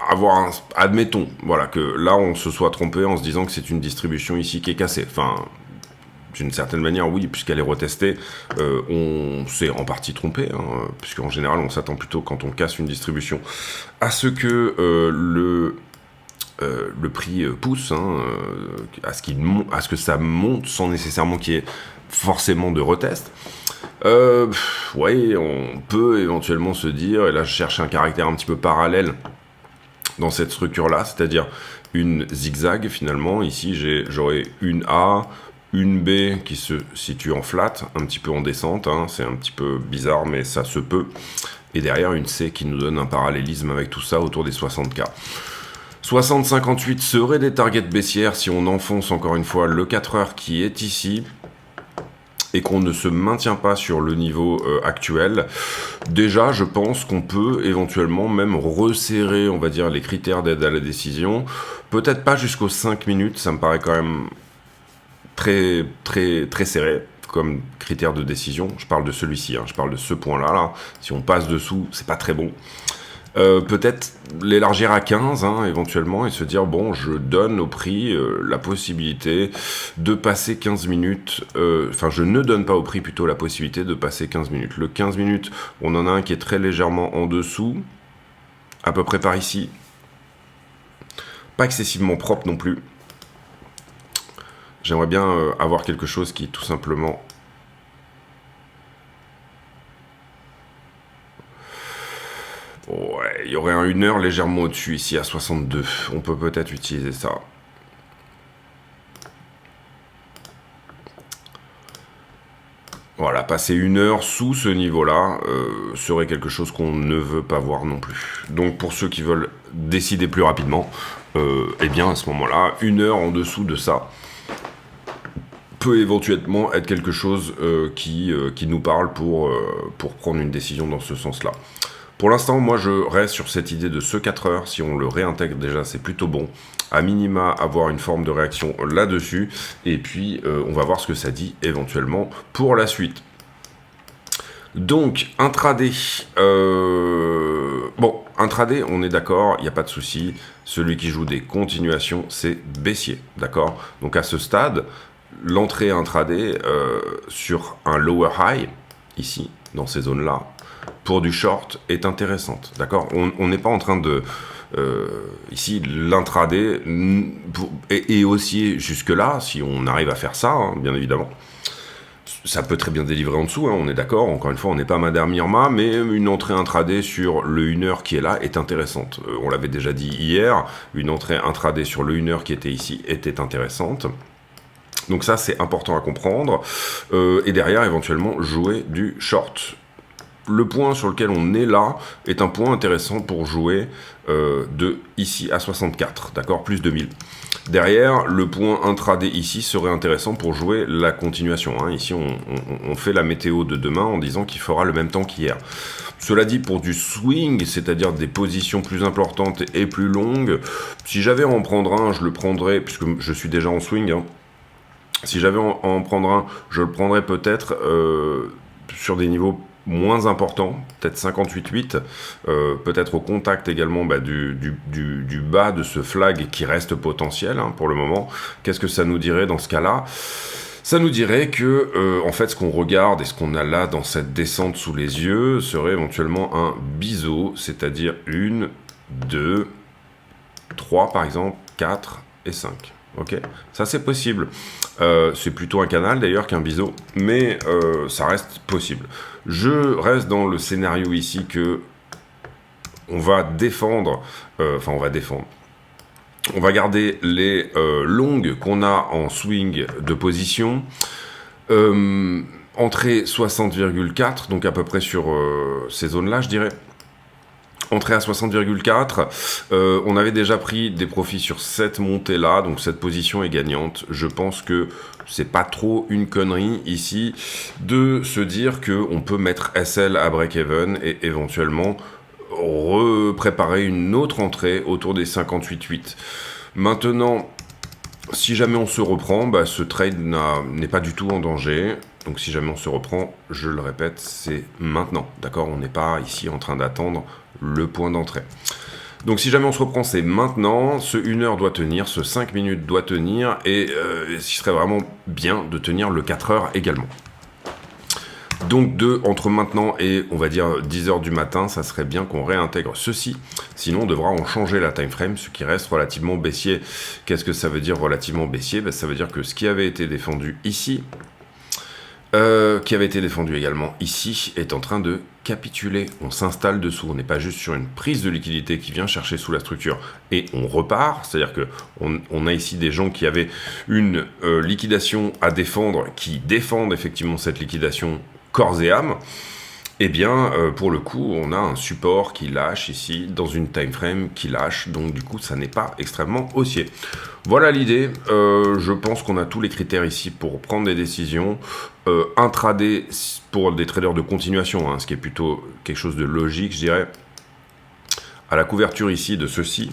avoir admettons, voilà, que là on se soit trompé en se disant que c'est une distribution ici qui est cassée. Enfin, d'une certaine manière, oui, puisqu'elle est retestée, on s'est en partie trompé, hein, puisqu'en général, on s'attend plutôt, quand on casse une distribution, à ce que le prix pousse, hein, à ce que ça monte sans nécessairement qu'il y ait forcément de retest. Ouais, on peut éventuellement se dire, et là je cherche un caractère un petit peu parallèle dans cette structure-là, c'est-à-dire une zigzag finalement. Ici, j'aurai une A, une B qui se situe en flat, un petit peu en descente, hein, c'est un petit peu bizarre, mais ça se peut. Et derrière, une C qui nous donne un parallélisme avec tout ça autour des 60K. 60-58 seraient des targets baissières si on enfonce encore une fois le 4 heures qui est ici et qu'on ne se maintient pas sur le niveau actuel. Déjà, je pense qu'on peut éventuellement même resserrer, on va dire, les critères d'aide à la décision. Peut-être pas jusqu'aux 5 minutes, ça me paraît quand même très, très, très serré comme critère de décision. Je parle de celui-ci, hein, je parle de ce point-là. Là. Si on passe dessous, c'est pas très bon. Peut-être l'élargir à 15 hein, éventuellement et se dire bon je donne au prix la possibilité de passer 15 minutes enfin je ne donne pas au prix plutôt la possibilité de passer 15 minutes. Le 15 minutes on en a un qui est très légèrement en dessous à peu près par ici, pas excessivement propre non plus. J'aimerais bien avoir quelque chose qui tout simplement ouais, il y aurait un 1 heure légèrement au-dessus, ici à 62. On peut peut-être utiliser ça. Voilà, passer 1 heure sous ce niveau-là serait quelque chose qu'on ne veut pas voir non plus. Donc pour ceux qui veulent décider plus rapidement, eh bien à ce moment-là, 1 heure en dessous de ça peut éventuellement être quelque chose qui nous parle pour prendre une décision dans ce sens-là. Pour l'instant, moi, je reste sur cette idée de ce 4 heures. Si on le réintègre déjà, c'est plutôt bon. À minima, avoir une forme de réaction là-dessus. Et puis, on va voir ce que ça dit éventuellement pour la suite. Donc, intraday. Bon, intraday, on est d'accord, il n'y a pas de souci. Celui qui joue des continuations, c'est baissier, d'accord? Donc, à ce stade, l'entrée intraday sur un lower high, ici, dans ces zones-là, pour du short est intéressante, d'accord? On n'est pas en train de... ici, l'intraday est haussier jusque-là, si on arrive à faire ça, hein, bien évidemment. Ça peut très bien délivrer en dessous, hein, on est d'accord. Encore une fois, on n'est pas Madame Irma, mais une entrée intraday sur le 1 heure qui est là est intéressante. On l'avait déjà dit hier, une entrée intraday sur le 1 heure qui était ici était intéressante. Donc ça, c'est important à comprendre. Et derrière, éventuellement, jouer du short. Le point sur lequel on est là est un point intéressant pour jouer de ici à 64, d'accord, plus 2000. Derrière, le point intraday ici serait intéressant pour jouer la continuation. Hein. Ici, on fait la météo de demain en disant qu'il fera le même temps qu'hier. Cela dit, pour du swing, c'est-à-dire des positions plus importantes et plus longues, si j'avais à en prendre un, je le prendrais, puisque je suis déjà en swing, hein. Si j'avais à en prendre un, je le prendrais peut-être sur des niveaux moins important, peut-être 58,8, peut-être au contact également du bas de ce flag qui reste potentiel hein, pour le moment. Qu'est-ce que ça nous dirait dans ce cas-là? Ça nous dirait que, en fait, ce qu'on regarde et ce qu'on a là dans cette descente sous les yeux serait éventuellement un biseau, c'est-à-dire 1, 2, 3 par exemple, 4 et 5. Ok, ça c'est possible. C'est plutôt un canal d'ailleurs qu'un biseau, mais ça reste possible. Je reste dans le scénario ici que on va défendre, on va garder les longues qu'on a en swing de position. Entrée 60,4, donc à peu près sur ces zones-là, je dirais. Entrée à 60,4, on avait déjà pris des profits sur cette montée-là, donc cette position est gagnante. Je pense que c'est pas trop une connerie ici de se dire qu'on peut mettre SL à break-even et éventuellement préparer une autre entrée autour des 58,8. Maintenant, si jamais on se reprend, bah, ce trade n'est pas du tout en danger. Donc si jamais on se reprend, je le répète, c'est maintenant. D'accord? On n'est pas ici en train d'attendre le point d'entrée. Donc si jamais on se reprend, c'est maintenant. Ce 1 heure doit tenir, ce 5 minutes doit tenir. Et ce serait vraiment bien de tenir le 4 heures également. Donc entre maintenant et on va dire 10 heures du matin, ça serait bien qu'on réintègre ceci. Sinon on devra en changer la time frame, ce qui reste relativement baissier. Qu'est-ce que ça veut dire relativement baissier? Ça veut dire que ce qui avait été défendu ici, qui avait été défendu également ici, est en train de capituler. On s'installe dessous, on n'est pas juste sur une prise de liquidité qui vient chercher sous la structure et on repart, c'est-à-dire que on a ici des gens qui avaient une liquidation à défendre, qui défendent effectivement cette liquidation corps et âme. Eh bien, pour le coup, on a un support qui lâche ici, dans une time frame qui lâche, donc du coup, ça n'est pas extrêmement haussier. Voilà l'idée, je pense qu'on a tous les critères ici pour prendre des décisions. Intraday pour des traders de continuation, hein, ce qui est plutôt quelque chose de logique, je dirais. À la couverture ici de ceci,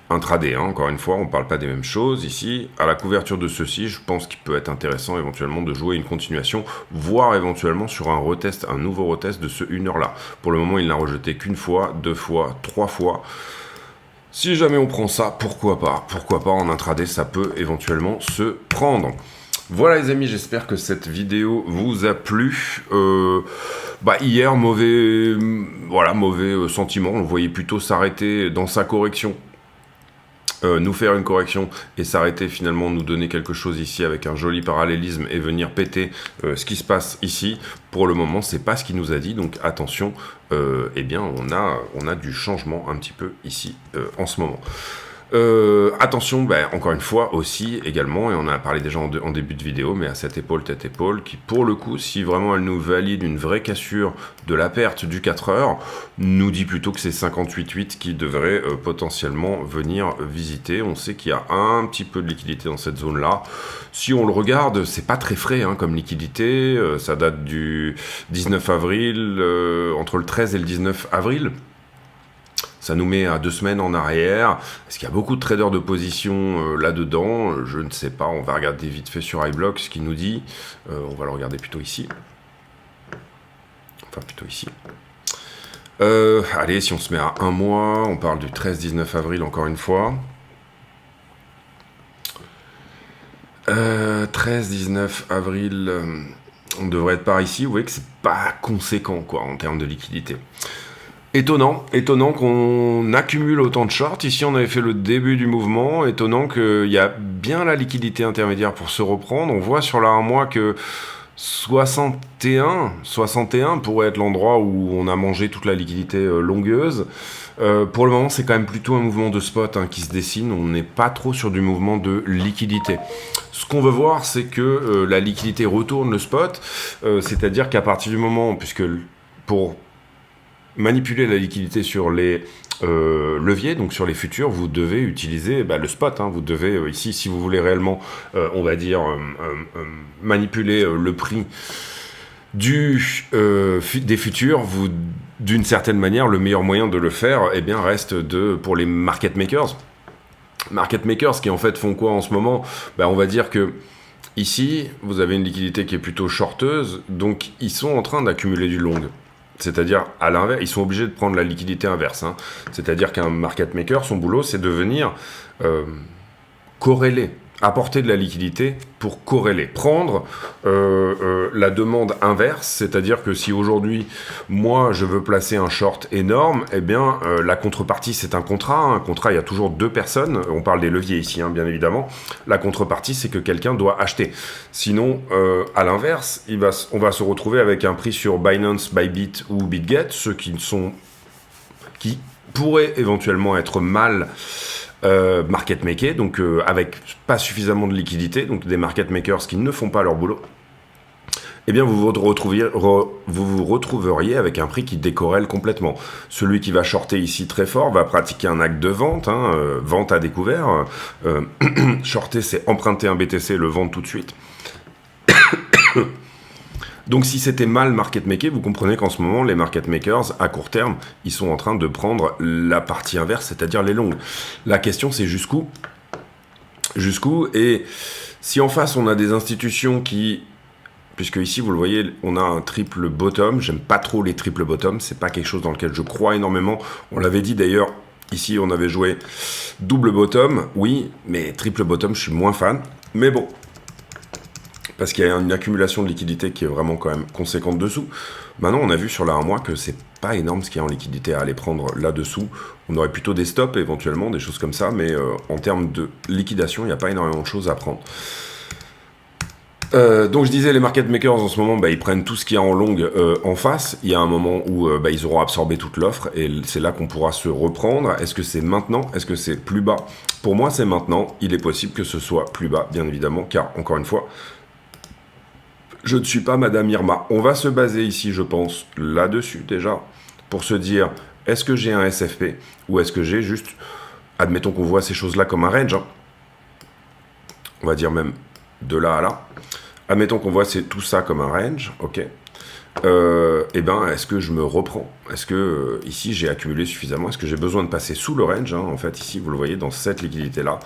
intraday, hein, encore une fois, on ne parle pas des mêmes choses ici. À la couverture de ceci, je pense qu'il peut être intéressant éventuellement de jouer une continuation, voire éventuellement sur un retest, un nouveau retest de ce 1 heure là. Pour le moment, il n'a rejeté qu'une fois, 2 fois, 3 fois. Si jamais on prend ça, pourquoi pas en intraday, ça peut éventuellement se prendre. Voilà les amis, j'espère que cette vidéo vous a plu. Hier, mauvais sentiment, on le voyait plutôt s'arrêter dans sa correction. Nous faire une correction et s'arrêter finalement, nous donner quelque chose ici avec un joli parallélisme et venir péter ce qui se passe ici. Pour le moment, c'est pas ce qu'il nous a dit, donc attention, eh bien on a du changement un petit peu ici en ce moment. Attention, encore une fois aussi également, et on en a parlé déjà en début de vidéo, mais à cette épaule, tête épaule, qui pour le coup, si vraiment elle nous valide une vraie cassure de la perte du 4 heures, nous dit plutôt que c'est 58,8 qui devrait potentiellement venir visiter. On sait qu'il y a un petit peu de liquidité dans cette zone-là. Si on le regarde, c'est pas très frais hein, comme liquidité, ça date du 19 avril, entre le 13 et le 19 avril. Ça nous met à 2 semaines en arrière. Est-ce qu'il y a beaucoup de traders de position là-dedans? Je ne sais pas. On va regarder vite fait sur iBlock ce qu'il nous dit. On va le regarder plutôt ici. Enfin, plutôt ici. Allez, si on se met à 1 mois, on parle du 13-19 avril encore une fois. 13-19 avril, on devrait être par ici. Vous voyez que c'est pas conséquent quoi en termes de liquidité. Étonnant qu'on accumule autant de shorts. Ici, on avait fait le début du mouvement. Étonnant qu'il y a bien la liquidité intermédiaire pour se reprendre. On voit sur la 1 mois que 61 pourrait être l'endroit où on a mangé toute la liquidité longueuse. Pour le moment, c'est quand même plutôt un mouvement de spot hein, qui se dessine. On n'est pas trop sur du mouvement de liquidité. Ce qu'on veut voir, c'est que la liquidité retourne le spot. C'est-à-dire qu'à partir du moment, puisque pour manipuler la liquidité sur les leviers, donc sur les futurs, vous devez utiliser le spot. Hein, vous devez ici, si vous voulez réellement, on va dire, manipuler le prix des futurs, d'une certaine manière, le meilleur moyen de le faire, eh bien, reste pour les market makers. Market makers qui en fait font quoi en ce moment? On va dire que ici, vous avez une liquidité qui est plutôt shorteuse, donc ils sont en train d'accumuler du long. C'est-à-dire, à l'inverse, ils sont obligés de prendre la liquidité inverse. Hein. C'est-à-dire qu'un market maker, son boulot, c'est de venir corréler, apporter de la liquidité pour corréler. Prendre la demande inverse, c'est-à-dire que si aujourd'hui, moi, je veux placer un short énorme, eh bien, la contrepartie, c'est un contrat. Un contrat, il y a toujours 2 personnes. On parle des leviers ici, hein, bien évidemment. La contrepartie, c'est que quelqu'un doit acheter. Sinon, à l'inverse, on va se retrouver avec un prix sur Binance, Bybit ou BitGet, ceux qui pourraient éventuellement être mal market makers, donc avec pas suffisamment de liquidité, donc des market makers qui ne font pas leur boulot. eh bien vous vous retrouveriez avec un prix qui décorrèle complètement. Celui qui va shorter ici très fort va pratiquer un acte de vente, hein, vente à découvert. Shorter, c'est emprunter un BTC, le vendre tout de suite. Donc si c'était mal market maker, vous comprenez qu'en ce moment, les market makers, à court terme, ils sont en train de prendre la partie inverse, c'est-à-dire les longues. La question, c'est jusqu'où. Et si en face, on a des institutions qui... Puisque ici, vous le voyez, on a un triple bottom. J'aime pas trop les triple bottom. C'est pas quelque chose dans lequel je crois énormément. On l'avait dit d'ailleurs, ici, on avait joué double bottom. Oui, mais triple bottom, je suis moins fan. Mais bon... Parce qu'il y a une accumulation de liquidité qui est vraiment quand même conséquente dessous. Maintenant, on a vu sur la 1 mois que c'est pas énorme ce qu'il y a en liquidité à aller prendre là-dessous. On aurait plutôt des stops éventuellement, des choses comme ça, mais en termes de liquidation, il n'y a pas énormément de choses à prendre. Donc je disais, les market makers en ce moment, ils prennent tout ce qu'il y a en longue en face. Il y a un moment où ils auront absorbé toute l'offre et c'est là qu'on pourra se reprendre. Est-ce que c'est maintenant? Est-ce que c'est plus bas? Pour moi, c'est maintenant. Il est possible que ce soit plus bas, bien évidemment, car encore une fois, je ne suis pas Madame Irma. On va se baser ici, je pense, là-dessus déjà, pour se dire, est-ce que j'ai un SFP ou est-ce que j'ai juste, admettons qu'on voit ces choses-là comme un range, hein. On va dire même de là à là. Admettons qu'on voit tout ça comme un range, ok. Eh ben, est-ce que je me reprends? Est-ce que ici j'ai accumulé suffisamment? Est-ce que j'ai besoin de passer sous le range, hein, en fait, ici, vous le voyez, dans cette liquidité-là,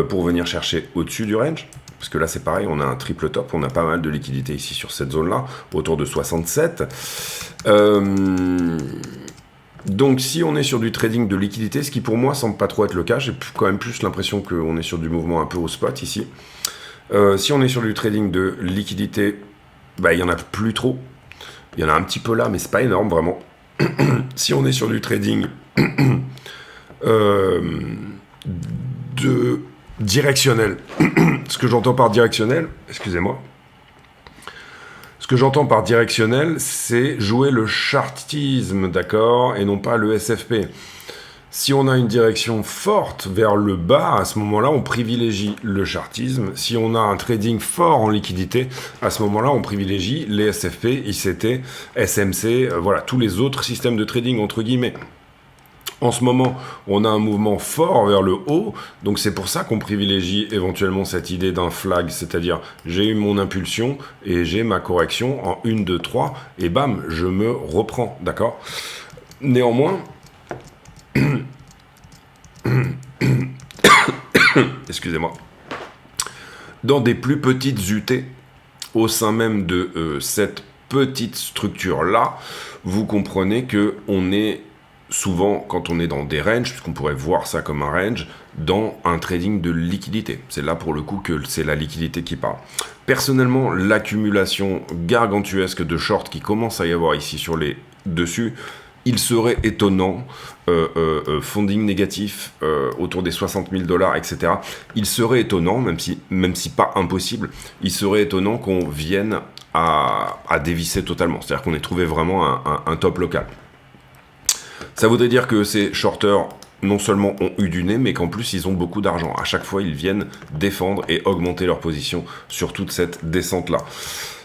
pour venir chercher au-dessus du range? Parce que là, c'est pareil, on a un triple top, on a pas mal de liquidité ici sur cette zone-là, autour de 67. Donc, si on est sur du trading de liquidité, ce qui pour moi semble pas trop être le cas, j'ai quand même plus l'impression qu'on est sur du mouvement un peu au spot ici. Si on est sur du trading de liquidité, il y en a plus trop. Il y en a un petit peu là, mais c'est pas énorme, vraiment. Si on est sur du trading de directionnel, ce que j'entends par directionnel, excusez-moi, ce que j'entends par directionnel, c'est jouer le chartisme, d'accord, et non pas le SFP. Si on a une direction forte vers le bas, à ce moment-là, on privilégie le chartisme. Si on a un trading fort en liquidité, à ce moment-là, on privilégie les SFP, ICT, SMC, voilà, tous les autres systèmes de trading, entre guillemets. En ce moment, on a un mouvement fort vers le haut, donc c'est pour ça qu'on privilégie éventuellement cette idée d'un flag, c'est-à-dire j'ai eu mon impulsion et j'ai ma correction en 1, 2, 3, et bam, je me reprends, d'accord? Néanmoins, excusez-moi, dans des plus petites UT, au sein même de cette petite structure-là, vous comprenez que on est souvent, quand on est dans des ranges, puisqu'on pourrait voir ça comme un range, dans un trading de liquidité. C'est là pour le coup que c'est la liquidité qui parle. Personnellement, l'accumulation gargantuesque de shorts qui commence à y avoir ici sur les dessus, il serait étonnant, funding négatif autour des 60 000 $, etc. Il serait étonnant, même si pas impossible, il serait étonnant qu'on vienne à dévisser totalement. C'est-à-dire qu'on ait trouvé vraiment un top local. Ça voudrait dire que ces shorters, non seulement ont eu du nez, mais qu'en plus ils ont beaucoup d'argent. À chaque fois, ils viennent défendre et augmenter leur position sur toute cette descente-là.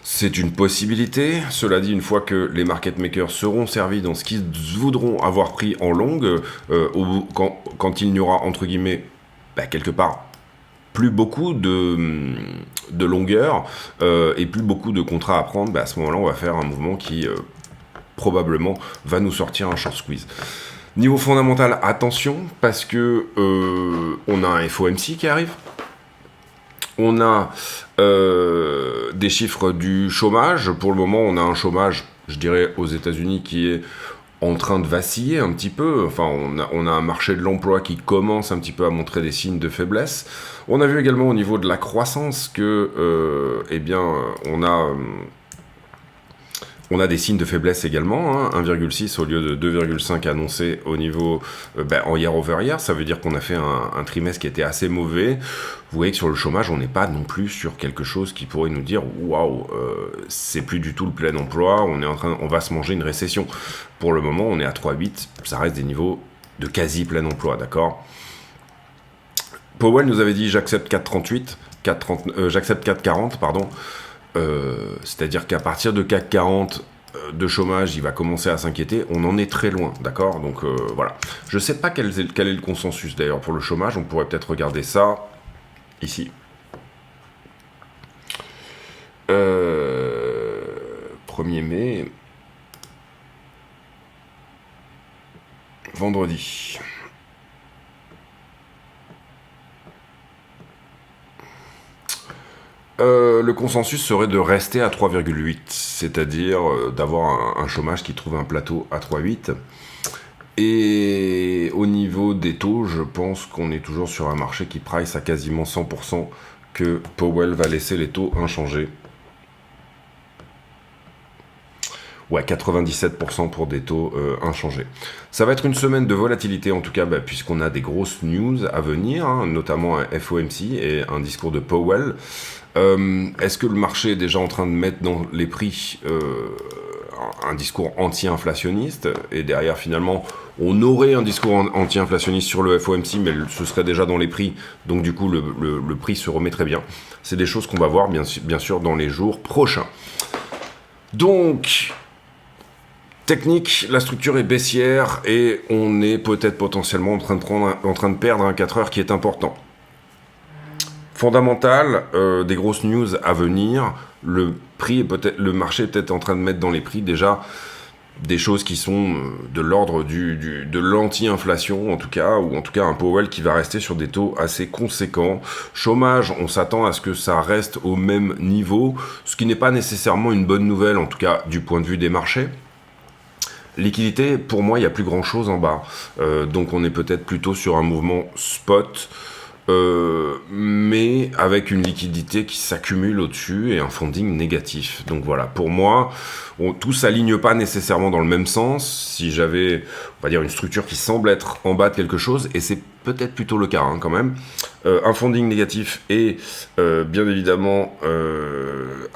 C'est une possibilité. Cela dit, une fois que les market makers seront servis dans ce qu'ils voudront avoir pris en longue, quand il n'y aura, entre guillemets, quelque part, plus beaucoup de longueur et plus beaucoup de contrats à prendre, à ce moment-là, on va faire un mouvement qui... probablement va nous sortir un short squeeze. Niveau fondamental, attention, parce que on a un FOMC qui arrive, on a des chiffres du chômage. Pour le moment, on a un chômage, je dirais, aux États-Unis qui est en train de vaciller un petit peu. Enfin, on a un marché de l'emploi qui commence un petit peu à montrer des signes de faiblesse. On a vu également au niveau de la croissance que, on a des signes de faiblesse également, hein, 1,6 au lieu de 2,5 annoncé au niveau en year over year. Ça veut dire qu'on a fait un trimestre qui était assez mauvais. Vous voyez que sur le chômage, on n'est pas non plus sur quelque chose qui pourrait nous dire waouh, c'est plus du tout le plein emploi, on va se manger une récession. Pour le moment, on est à 3,8, ça reste des niveaux de quasi plein emploi, d'accord? Powell nous avait dit j'accepte 4,38, j'accepte 4,40, pardon. C'est-à-dire qu'à partir de CAC 40, de chômage, il va commencer à s'inquiéter. On en est très loin, d'accord? Donc voilà. Je ne sais pas quel est le consensus d'ailleurs pour le chômage. On pourrait peut-être regarder ça ici. 1er mai. Vendredi. Le consensus serait de rester à 3,8, c'est-à-dire d'avoir un chômage qui trouve un plateau à 3,8. Et au niveau des taux, je pense qu'on est toujours sur un marché qui price à quasiment 100% que Powell va laisser les taux inchangés. Ouais, 97% pour des taux inchangés. Ça va être une semaine de volatilité, en tout cas, puisqu'on a des grosses news à venir, hein, notamment un FOMC et un discours de Powell. Est-ce que le marché est déjà en train de mettre dans les prix un discours anti-inflationniste, et derrière, finalement, on aurait un discours anti-inflationniste sur le FOMC, mais ce serait déjà dans les prix, donc du coup, le prix se remet très bien. C'est des choses qu'on va voir, bien sûr, dans les jours prochains. Donc, technique, la structure est baissière et on est peut-être potentiellement en train de perdre un 4 heures qui est important. Fondamental, des grosses news à venir. Le marché est peut-être en train de mettre dans les prix déjà des choses qui sont de l'ordre de l'anti-inflation, en tout cas, ou en tout cas un Powell qui va rester sur des taux assez conséquents. Chômage, on s'attend à ce que ça reste au même niveau, ce qui n'est pas nécessairement une bonne nouvelle, en tout cas du point de vue des marchés. Liquidité, pour moi, il n'y a plus grand-chose en bas. Donc on est peut-être plutôt sur un mouvement spot, mais avec une liquidité qui s'accumule au-dessus et un funding négatif. Donc voilà, pour moi, tout s'aligne pas nécessairement dans le même sens. Si j'avais, on va dire, une structure qui semble être en bas de quelque chose, et c'est peut-être plutôt le cas hein, quand même, un funding négatif et bien évidemment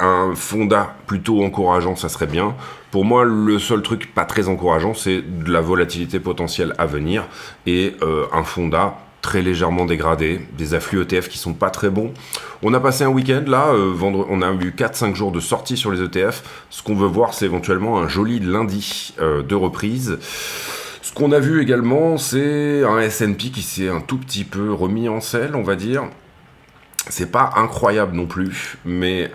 un fondat plutôt encourageant, ça serait bien. Pour moi, le seul truc pas très encourageant, c'est de la volatilité potentielle à venir et un fondat très légèrement dégradé, des afflux ETF qui sont pas très bons. On a passé un week-end là, on a eu 4-5 jours de sortie sur les ETF. Ce qu'on veut voir, c'est éventuellement un joli lundi de reprise. Ce qu'on a vu également, c'est un S&P qui s'est un tout petit peu remis en selle, on va dire. C'est pas incroyable non plus, mais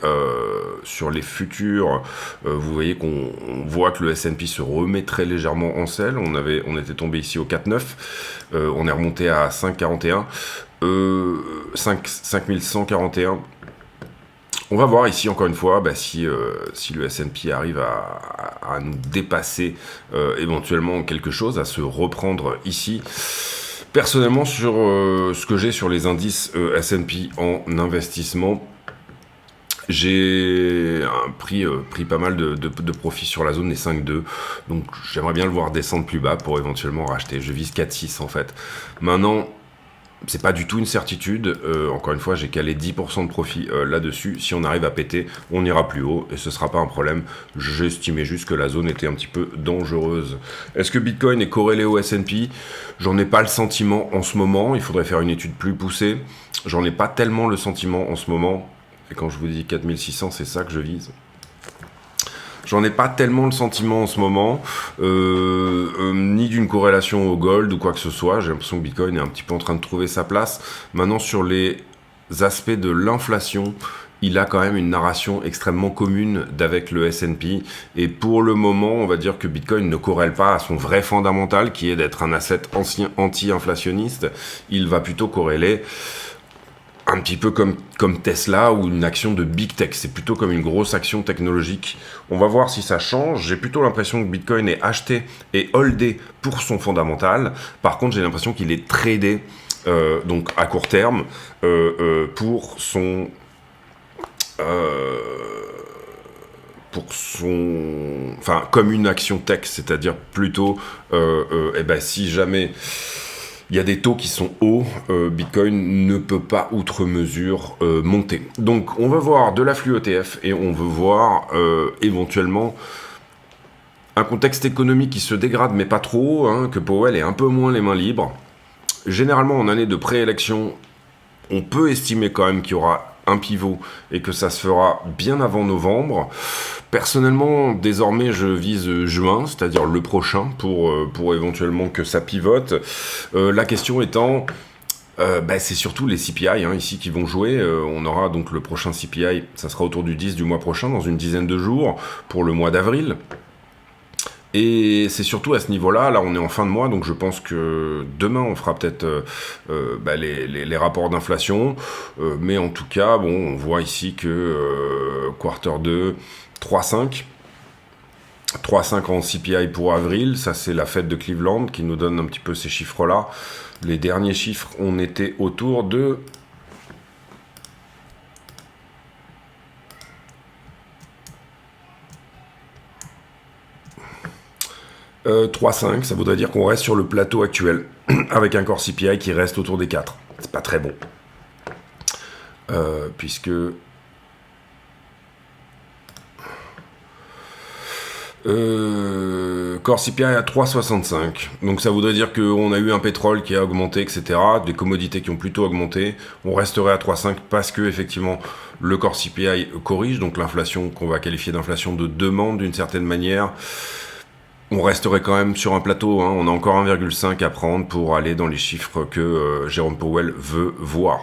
sur les futurs, vous voyez qu'on voit que le S&P se remet très légèrement en selle. On était tombé ici au 4,9, on est remonté à 5,41, 5141. On va voir ici encore une fois si le S&P arrive à nous dépasser éventuellement quelque chose, à se reprendre ici. Personnellement, sur ce que j'ai sur les indices S&P en investissement, j'ai pris pas mal de profit sur la zone des 5,2. Donc j'aimerais bien le voir descendre plus bas pour éventuellement racheter. Je vise 4,6 en fait. Maintenant, c'est pas du tout une certitude. Encore une fois, j'ai calé 10% de profit là-dessus. Si on arrive à péter, on ira plus haut et ce sera pas un problème. J'estimais juste que la zone était un petit peu dangereuse. Est-ce que Bitcoin est corrélé au S&P? J'en ai pas le sentiment en ce moment. Il faudrait faire une étude plus poussée. J'en ai pas tellement le sentiment en ce moment. Et quand je vous dis 4600, c'est ça que je vise. J'en ai pas tellement le sentiment en ce moment, ni d'une corrélation au gold ou quoi que ce soit. J'ai l'impression que Bitcoin est un petit peu en train de trouver sa place. Maintenant, sur les aspects de l'inflation, il a quand même une narration extrêmement commune d'avec le S&P. Et pour le moment, on va dire que Bitcoin ne corrèle pas à son vrai fondamental, qui est d'être un asset anti-inflationniste. Il va plutôt corréler un petit peu comme Tesla ou une action de big tech. C'est plutôt comme une grosse action technologique. On va voir si ça change. J'ai plutôt l'impression que Bitcoin est acheté et holdé pour son fondamental. Par contre, j'ai l'impression qu'il est tradé donc à court terme pour son enfin comme une action tech, c'est-à-dire plutôt si jamais il y a des taux qui sont hauts, Bitcoin ne peut pas outre mesure monter. Donc on va voir de l'afflux ETF et on veut voir éventuellement un contexte économique qui se dégrade mais pas trop, hein, que Powell ait un peu moins les mains libres. Généralement en année de préélection, on peut estimer quand même qu'il y aura un pivot et que ça se fera bien avant novembre. Personnellement, désormais, je vise juin, c'est-à-dire le prochain, pour éventuellement que ça pivote. La question étant... c'est surtout les CPI ici qui vont jouer. On aura donc le prochain CPI, ça sera autour du 10 du mois prochain, dans une dizaine de jours, pour le mois d'avril. Et c'est surtout à ce niveau-là, là on est en fin de mois, donc je pense que demain on fera peut-être les rapports d'inflation. Mais en tout cas, bon, on voit ici que quarter 2, 3,5. 3,5 en CPI pour avril, ça c'est la fête de Cleveland qui nous donne un petit peu ces chiffres-là. Les derniers chiffres, on était autour de 3,5, ça voudrait dire qu'on reste sur le plateau actuel, avec un core CPI qui reste autour des 4. C'est pas très bon. Puisque... core CPI à 3,65. Donc ça voudrait dire qu'on a eu un pétrole qui a augmenté, etc. Des commodités qui ont plutôt augmenté. On resterait à 3,5 parce que effectivement le core CPI corrige, donc l'inflation qu'on va qualifier d'inflation de demande d'une certaine manière. On resterait quand même sur un plateau, on a encore 1,5 à prendre pour aller dans les chiffres que Jérôme Powell veut voir.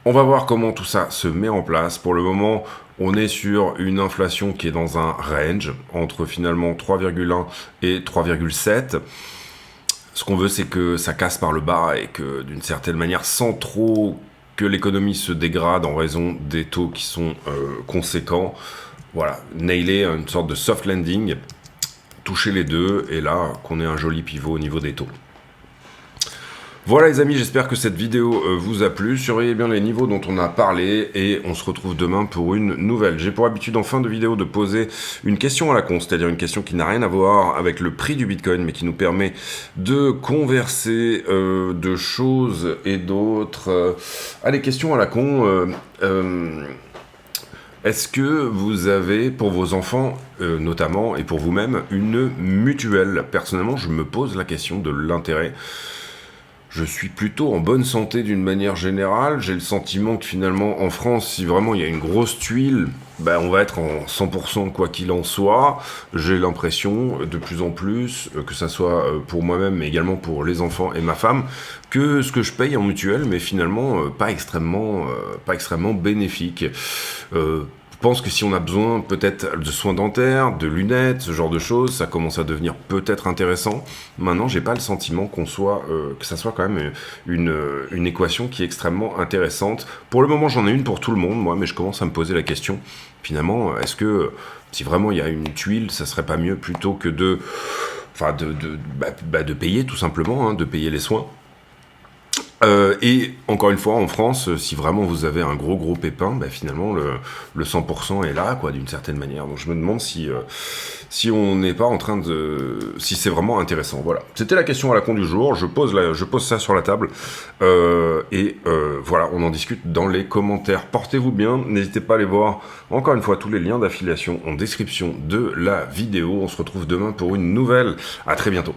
On va voir comment tout ça se met en place. Pour le moment, on est sur une inflation qui est dans un range entre finalement 3,1 et 3,7. Ce qu'on veut, c'est que ça casse par le bas et que d'une certaine manière, sans trop que l'économie se dégrade en raison des taux qui sont conséquents, voilà, nailer une sorte de soft landing, toucher les deux, et là, qu'on ait un joli pivot au niveau des taux. Voilà les amis, j'espère que cette vidéo vous a plu. Surveillez bien les niveaux dont on a parlé et on se retrouve demain pour une nouvelle. J'ai pour habitude en fin de vidéo de poser une question à la con, c'est-à-dire une question qui n'a rien à voir avec le prix du Bitcoin, mais qui nous permet de converser de choses et d'autres. Allez, question à la con. Est-ce que vous avez, pour vos enfants notamment, et pour vous-même, une mutuelle? Personnellement, je me pose la question de l'intérêt. Je suis plutôt en bonne santé d'une manière générale. J'ai le sentiment que finalement, en France, si vraiment il y a une grosse tuile, on va être en 100% quoi qu'il en soit. J'ai l'impression de plus en plus, que ça soit pour moi-même, mais également pour les enfants et ma femme, que ce que je paye en mutuelle, mais finalement pas extrêmement bénéfique. Je pense que si on a besoin peut-être de soins dentaires, de lunettes, ce genre de choses, ça commence à devenir peut-être intéressant. Maintenant, j'ai pas le sentiment que ça soit quand même une équation qui est extrêmement intéressante. Pour le moment, j'en ai une pour tout le monde, moi, mais je commence à me poser la question. Finalement, est-ce que si vraiment il y a une tuile, ça serait pas mieux plutôt que de payer tout simplement, de payer les soins? Et encore une fois, en France, si vraiment vous avez un gros pépin, finalement le 100% est là, quoi, d'une certaine manière. Donc je me demande si on n'est pas en train si c'est vraiment intéressant. Voilà. C'était la question à la con du jour. Je pose ça sur la table. Voilà, on en discute dans les commentaires. Portez-vous bien. N'hésitez pas à aller voir, encore une fois, tous les liens d'affiliation en description de la vidéo. On se retrouve demain pour une nouvelle. À très bientôt.